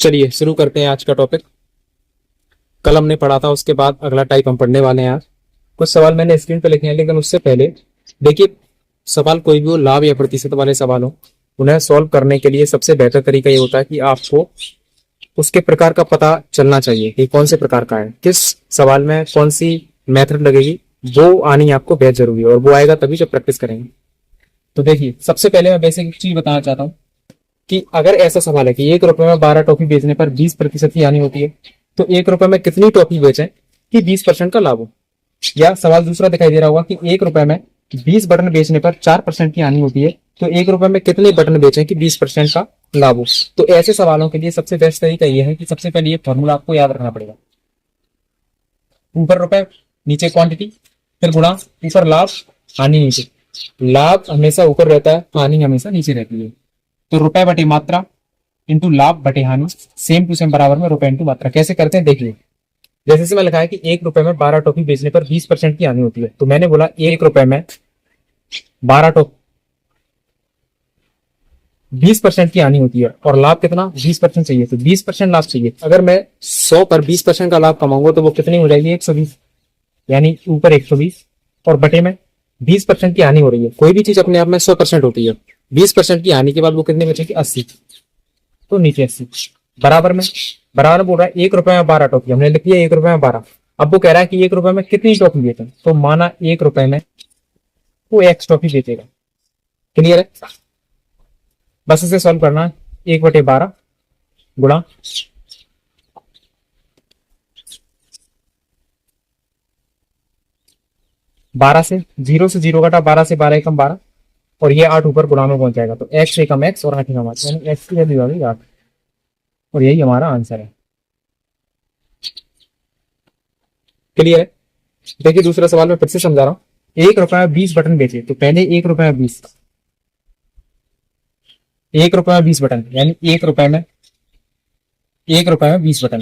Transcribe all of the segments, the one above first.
चलिए शुरू करते हैं आज का टॉपिक। कल हमने पढ़ा था, उसके बाद अगला टाइप हम पढ़ने वाले हैं आज। कुछ सवाल मैंने स्क्रीन पे लिखे हैं, लेकिन उससे पहले देखिए, सवाल कोई भी हो, लाभ या प्रतिशत वाले सवाल हो, उन्हें सॉल्व करने के लिए सबसे बेहतर तरीका ये होता है कि आपको उसके प्रकार का पता चलना चाहिए कि कौन से प्रकार का है, किस सवाल में कौन सी मेथड लगेगी, वो आनी आपको बेहद जरूरी है। और वो आएगा तभी जब प्रैक्टिस करेंगे। तो देखिए, सबसे पहले मैं बेसिक चीज बताना चाहता हूँ कि अगर ऐसा सवाल है कि 1 रुपए में 12 टॉफी बेचने पर 20% की हानि होती है, तो 1 रुपए में कितनी टॉफी बेचें कि 20% का लाभ हो। या सवाल दूसरा दिखाई दे रहा होगा कि 1 रुपए में 20 बटन बेचने पर 4% की हानि होती है, तो 1 रुपए में कितने बटन बेचें कि 20% का लाभ हो। तो ऐसे सवालों के लिए सबसे बेस्ट तरीका यह है कि सबसे पहले ये फॉर्मूला आपको याद रखना पड़ेगा। ऊपर रुपए, नीचे क्वांटिटी, फिर गुणा, ऊपर लाभ, हानि नीचे। लाभ हमेशा ऊपर रहता है, हानि हमेशा नीचे रहती है। तो रुपए बटे मात्रा इंटू लाभ बटे हानि, सेम टू सेम बराबर में रुपए इंटू मात्रा। कैसे करते हैं देखिए, जैसे इसमें लिखा है कि 1 रुपए में 12 टॉफी बेचने पर 20% की हानि होती है, तो मैंने बोला 1 रुपए में 12 टॉफी 20% की हानि होती है और लाभ कितना 20% चाहिए, तो 20% लाभ चाहिए। अगर मैं 100 पर 20% का लाभ कमाऊंगा तो वो कितनी हो जाएगी 120, यानी ऊपर 120 और बटे में 20% की हानि हो रही है। कोई भी चीज अपने आप में 100% होती है, 20% की हानि के बाद वो कितने बचेगी 80, तो नीचे 80 बराबर में बोल रहा है 1 रुपए में 12 टॉफी, हमने लिख लिया 1 रुपए में 12। अब वो कह रहा है कि 1 रुपए में कितनी टॉफी बेचें, तो माना 1 रुपए में वो एक्स टॉफी बेचेगा। क्लियर है, बस इसे सॉल्व करना है। 1/12 गुणा 12 से 0 से 0 घटा 12 से 12 एकम 12 और ये 8 ऊपर गुणा में पहुंच जाएगा, तो x एकम x और 8 एकम 8, यानी x की वैल्यू आ गई 8 और यही हमारा आंसर है। क्लियर है। देखिए दूसरा सवाल मैं फिर से समझा रहा हूँ। 1 रुपए में 20 बटन बेचे, तो पहले 1 रुपए में 20, 1 रुपए में 20 बटन, यानी 1 रुपए में 20 बटन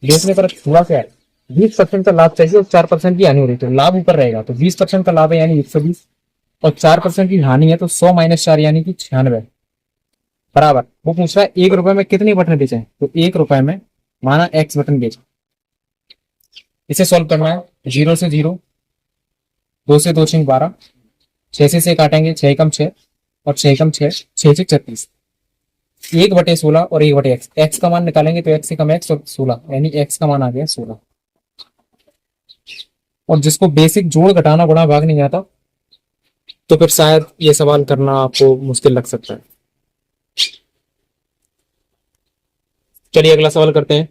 बेचने पर हुआ क्या है, 20% का लाभ चाहिए और 4% की हानि हो रही, तो लाभ ऊपर रहेगा, तो 20% का लाभ है यानी 120 और 4% की हानि है तो 100 - 4 यानी कि 96 बराबर। वो पूछ रहा है 1 रुपए में कितने बटन बेचे, तो 1 रुपए में माना एक्स बटन बेचे। इसे सॉल्व करना है, 0 से 0, 2 से 2 6 12, 6 से 6 काटेंगे 6 एकम 6 और 6 एकम 6, 6 से 36, 1/16 और 1 एक्स। एक्स का मान निकालेंगे तो एक्स एकम एक्स और 16, यानी एक्स का मान आ गया 16। और जिसको बेसिक जोड़ घटाना गुणा भाग नहीं आता, तो फिर शायद ये सवाल करना आपको मुश्किल लग सकता है। चलिए अगला सवाल करते हैं,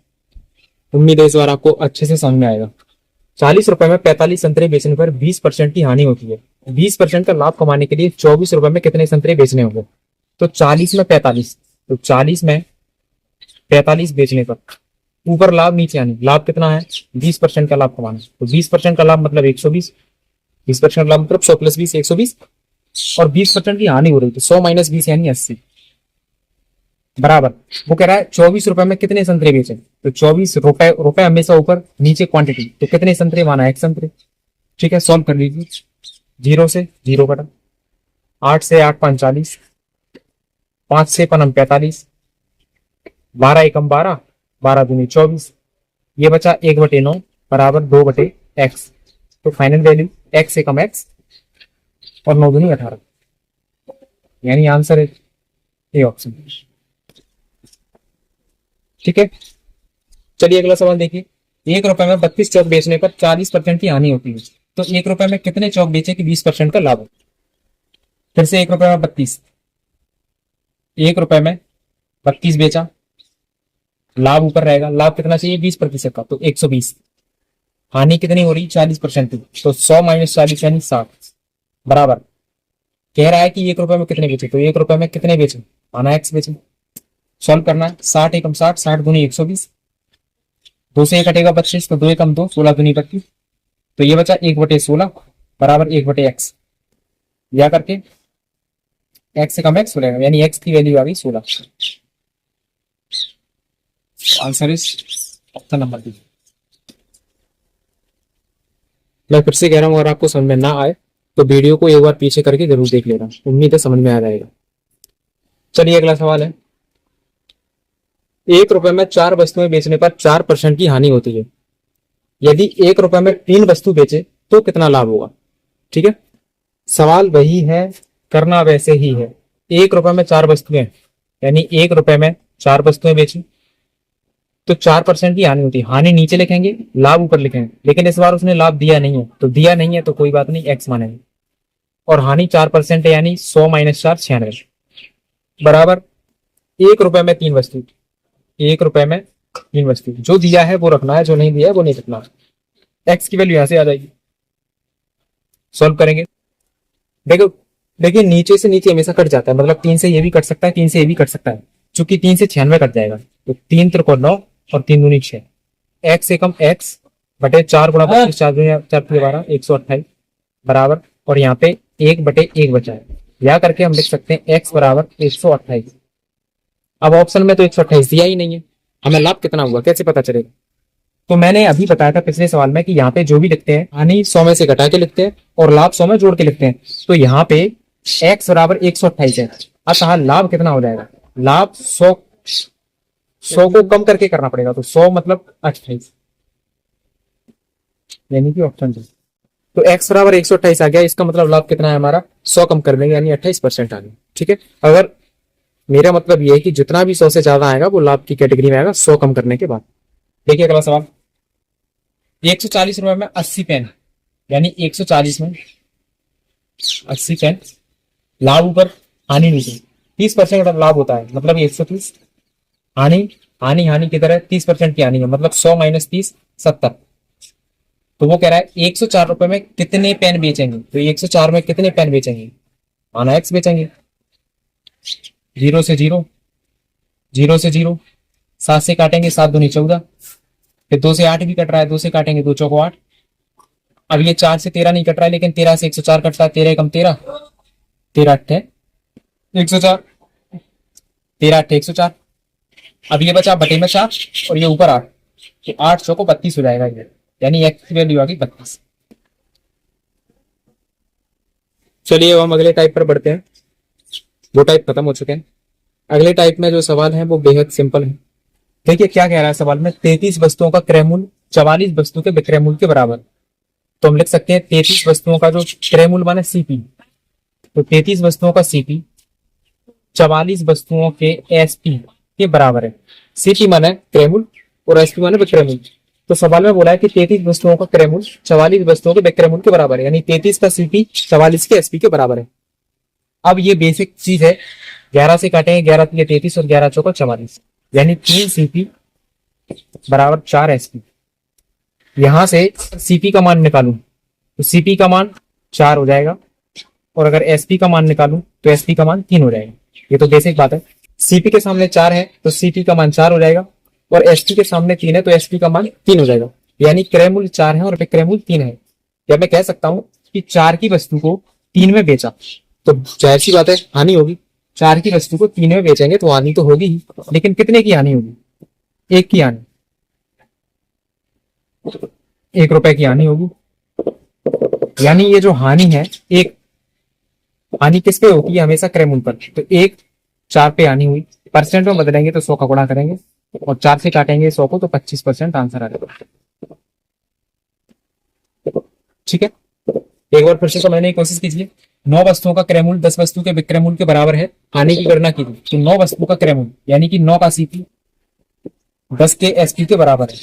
उम्मीद है इस बार आपको अच्छे से समझ में आएगा। 40 रुपए में 45 संतरे बेचने पर 20% की हानि होती है। 20% का लाभ कमाने के लिए 24 रुपए में कितने संतरे बेचने होंगे, तो 40 में 45, तो 40 में 45 बेचने पर ऊपर लाभ नीचे हानि। लाभ कितना है 20% का लाभ कमाना, तो 20% का लाभ मतलब 120, 20% का लाभ मतलब 100 + 20 120 और 20% की हानि हो रही, तो 100 - 20 यानी 80 बराबर। वो कह रहा है 24 रुपए में कितने संतरे बेचे, तो 24 रुपए, रुपए हमेशा ऊपर, नीचे क्वांटिटी, तो कितने संतरे माना एक संतरे। ठीक है, सॉल्व कर लीजिए। 0 से 0 घटा, 8 से 8 5 40, 5 से 5 45, 12 एकम 12, 12 दूनी 24, ये बचा 1/9 बराबर 2/x। तो फाइनल वैल्यू x एकम x और 9 दूनी 18, यानी आंसर है ए ऑप्शन। ठीक है, चलिए अगला सवाल देखिए। 1 रुपए में 32 चौक बेचने पर 40% की हानि होती है, तो 1 रुपए में कितने चौक बेचे कि 20% का लाभ हो। फिर से 1 रुपए में 32, 1 रुपए में 32 बेचा, लाभ ऊपर रहेगा, लाभ कितना चाहिए 20% का, तो 120, हानि कितनी हो रही 40% की, तो 100 - 40 यानी 60 बराबर। कह रहा है कि 1 रुपए में कितने बेचे, तो 1 रुपए में कितने बेचे माना एक्स बेचे। सॉल्व करना है, 60 एकम 60, 60 दूनी 120, 2 से 1 कटेगा 25, तो 2 एकम 2, 16 दूनी 25, तो ये बचा 1/16 बराबर 1/x। या करके x एकम x हो जाएगा, यानी x की वैल्यू आ गई 16। Answer is option number B. मैं फिर से कह रहा हूं, अगर आपको समझ में ना आए तो वीडियो को एक बार पीछे करके जरूर देख लेना, उम्मीद है समझ में आ जाएगा। चलिए अगला सवाल है, 1 रुपए में 4 वस्तुएं बेचने पर 4% की हानि होती है। यदि 1 रुपए में 3 वस्तु बेचे तो कितना लाभ होगा। ठीक है, सवाल वही है, करना वैसे ही है। 1 रुपए में 4 वस्तुएं, यानी 1 रुपए में 4 वस्तुएं बेची तो 4% की हानि होती है। हानि नीचे लिखेंगे, लाभ ऊपर लिखेंगे, लेकिन इस बार उसने लाभ दिया नहीं है, तो दिया नहीं है तो कोई बात नहीं, एक्स मानेंगे। और हानि 4% है, यानी 100 - 4 96 बराबर 1 रुपए में 3 वस्तु। 1 रुपए में 3 वस्तु, जो दिया है वो रखना है, जो नहीं दिया है वो नहीं रखना है। एक्स की वैल्यू यहां से आ जाएगी, सॉल्व करेंगे। देखो देखिए, नीचे से नीचे हमेशा कट जाता है, मतलब 3 से ये भी कट सकता है, 3 से ये भी कट सकता है। चूंकि 3 से 96 कट जाएगा, तो 3 त्रिकोण 9 और 3 दूनी 6। एक्स से कम एक्स बटे 4 गुणा 25, 4 दूनी 4 12, 128 बराबर, और यहाँ पे 1 बटे 1 बचा है, या करके हम लिख सकते हैं एक्स बराबर 128। अब ऑप्शन में तो 128 दिया ही नहीं है, हमें लाभ कितना हुआ कैसे पता चलेगा। तो मैंने अभी बताया था पिछले सवाल में कि यहाँ पे जो भी लिखते हैं हानि 100 में से घटा के लिखते हैं और लाभ 100 में जोड़ के लिखते हैं। तो यहाँ पे x बराबर 128 है, अतः लाभ कितना हो जाएगा, लाभ 100 को कम करके करना पड़ेगा, तो 100 मतलब 28, यानी कि ऑप्शन डी। तो x बराबर 128 आ गया, इसका मतलब लाभ कितना है हमारा, 100 कम कर देंगे, यानी 28% आ गया। ठीक है, अगर मेरा मतलब ये है कि जितना भी 100 से ज्यादा आएगा वो लाभ की कैटेगरी में आएगा 100 कम करने के बाद। देखिए अगला सवाल, 140 रुपए में 80 पेन, यानी 140 में 80 पेन, लाभ ऊपर हानि नीचे, 30% लाभ होता है, मतलब 130, हानि हानि हानि की तरह 30% की हानि है, मतलब 100 - 30 70। तो वो कह रहा है 104 रुपए में कितने पेन बेचेंगे, तो 104 में कितने पेन बेचेंगे, माना एक्स बेचेंगे। 0 से 0, 0 से 0, 7 से काटेंगे 7 दूनी 14, फिर 2 से 8 भी कट रहा है, 2 से काटेंगे 2 चौको 8। अब ये 4 से 13 नहीं कट रहा है, लेकिन 13 से 104 कटता है, 13 कम 13, 13 8 104, 13 8 104। अब ये बचा बटे में 4 और ये ऊपर 8, तो 8 चौको 32 हो जाएगा ये, यानी एक्स की वैल्यू आ गई 32। चलिए अब हम अगले टाइप पर बढ़ते हैं, वो टाइप खत्म हो चुके हैं। अगले टाइप में जो सवाल है वो बेहद सिंपल है। देखिए क्या कह रहा है सवाल में, 33 वस्तुओं का क्रय मूल्य 44 वस्तु के विक्रय मूल्य के बराबर। तो हम लिख सकते हैं 33 वस्तुओं का जो क्रय मूल्य माने सीपी, तो 33 वस्तुओं का सीपी 44 वस्तुओं के एसपी के बराबर है। सीपी माने क्रय मूल्य और एसपी माने विक्रय मूल्य। तो सवाल में बोला है कि 33 वस्तुओं का क्रय मूल्य 44 वस्तुओं के विक्रय मूल्य के बराबर है, यानी 33 का सीपी 44 के एसपी के बराबर है। अब ये बेसिक चीज है, 11 से काटेंगे, 11 के 33 और 11 चौको 44, यानी 3 सीपी बराबर 4 एसपी। यहां से सीपी का मान निकालूं तो सीपी का मान 4 हो जाएगा, और अगर एसपी का मान निकालूं तो एसपी का मान 3 हो जाएगा। ये तो बेसिक बात है, सीपी के सामने 4 है तो सीपी का मान 4 हो जाएगा, और एसपी के सामने 3 है तो एसपी का मान 3 हो जाएगा, यानी क्रय मूल्य 4 है और विक्रय मूल्य 3 है। या मैं कह सकता हूं कि 4 की वस्तु को 3 में बेचा, तो जाहिर सी बात है हानि होगी। 4 की वस्तु को 3 में बेचेंगे तो हानि तो होगी ही, लेकिन कितने की हानि होगी, 1 की हानि, 1 रुपए की हानि होगी। यानी ये जो हानि है, एक हानि किस पे होती है, हमेशा क्रय मूल्य पर। तो 1 4 पे हानि हुई, परसेंट में बदलेंगे तो 100 का गुणा करेंगे और 4 से काटेंगे 100 को, तो 25% आंसर आ जाएगा। ठीक है, एक बार फिर से समझने की कोशिश कीजिए। 9 वस्तुओं का क्रय मूल्य 10 वस्तु के विक्रय मूल्य के बराबर है, हानि की गणना की थी, तो 9 वस्तु का क्रय मूल्य यानी कि 9 का सीपी 10 के एसपी के बराबर है।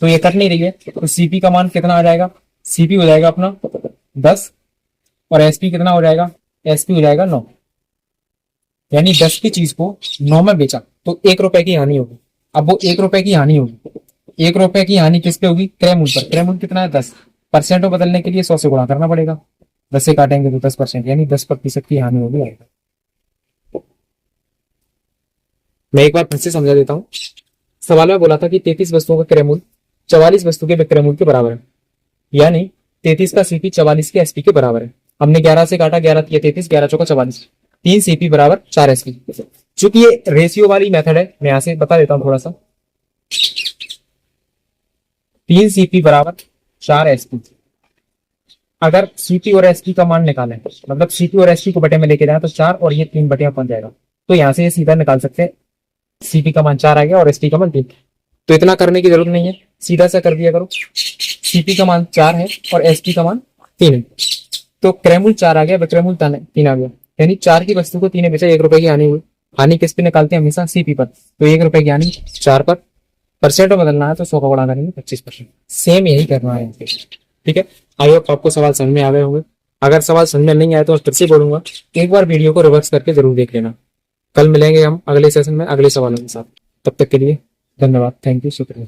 तो ये कट नहीं रही है, तो सीपी का मान कितना आ जाएगा, सीपी हो जाएगा अपना 10 और एसपी कितना हो जाएगा, एसपी हो जाएगा 9, यानी 10 की चीज को 9 में बेचा तो 1 रुपए की हानि होगी। अब वो 1 रुपए की हानि होगी, 1 रुपए की हानि किस पे होगी, क्रय मूल्य पर। क्रय मूल्य कितना है 10, परसेंट में बदलने के लिए 100 से गुणा करना पड़ेगा, 10 से काटेंगे तो 10%, यानी 10% की हानि होगी। मैं एक बार फिर से समझा देता हूं। सवाल में बोला था कि 33 वस्तुओं का क्रय मूल्य 44 वस्तु के विक्रय मूल्य के बराबर है, यानी 33 का सीपी 44 के एसपी के बराबर है। हमने 11 से काटा, 11 या 33, 11 चौका 44, 3 सीपी बराबर 4 एसपी। चूंकि ये रेशियो वाली मेथड है, मैं यहां से बता देता हूं थोड़ा सा। 3 सीपी बराबर 4 एसपी। अगर सीपी और एसपी का मान निकालें, मतलब सीपी और एसपी को बटे में लेके जाए तो 4 और ये 3 बटे में पहुंच जाएगा, तो यहां से ये सीधा निकाल सकते हैं सीपी का मान 4 आ गया और एसपी का मान 3। तो इतना करने की जरूरत नहीं है, सीधा सा कर दिया करो। सीपी का मान 4 है और एसपी का मान 3 है, तो क्रैमुल 4 आ गया, विक्रयमूल्य 3 आ गया। यानी 4 की वस्तु को 3 ने बेचा, 1 रुपए की हानि हुई। हानि किस पे निकालते हैं? हमेशा सीपी पर। तो 1 रुपए की हानि 4 पर। परसेंट में बदलना है तो 100 का गुणा करेंगे 25%। सेम यही करना है। ठीक है, आई होप आपको सवाल समझ में आ गए होंगे। अगर सवाल समझ में नहीं आए तो फिर से बोलूंगा, एक बार वीडियो को रिवर्स करके जरूर देख लेना। कल मिलेंगे हम अगले सेशन में अगले सवालों के साथ। तब तक के लिए धन्यवाद, थैंक यू, शुक्रिया।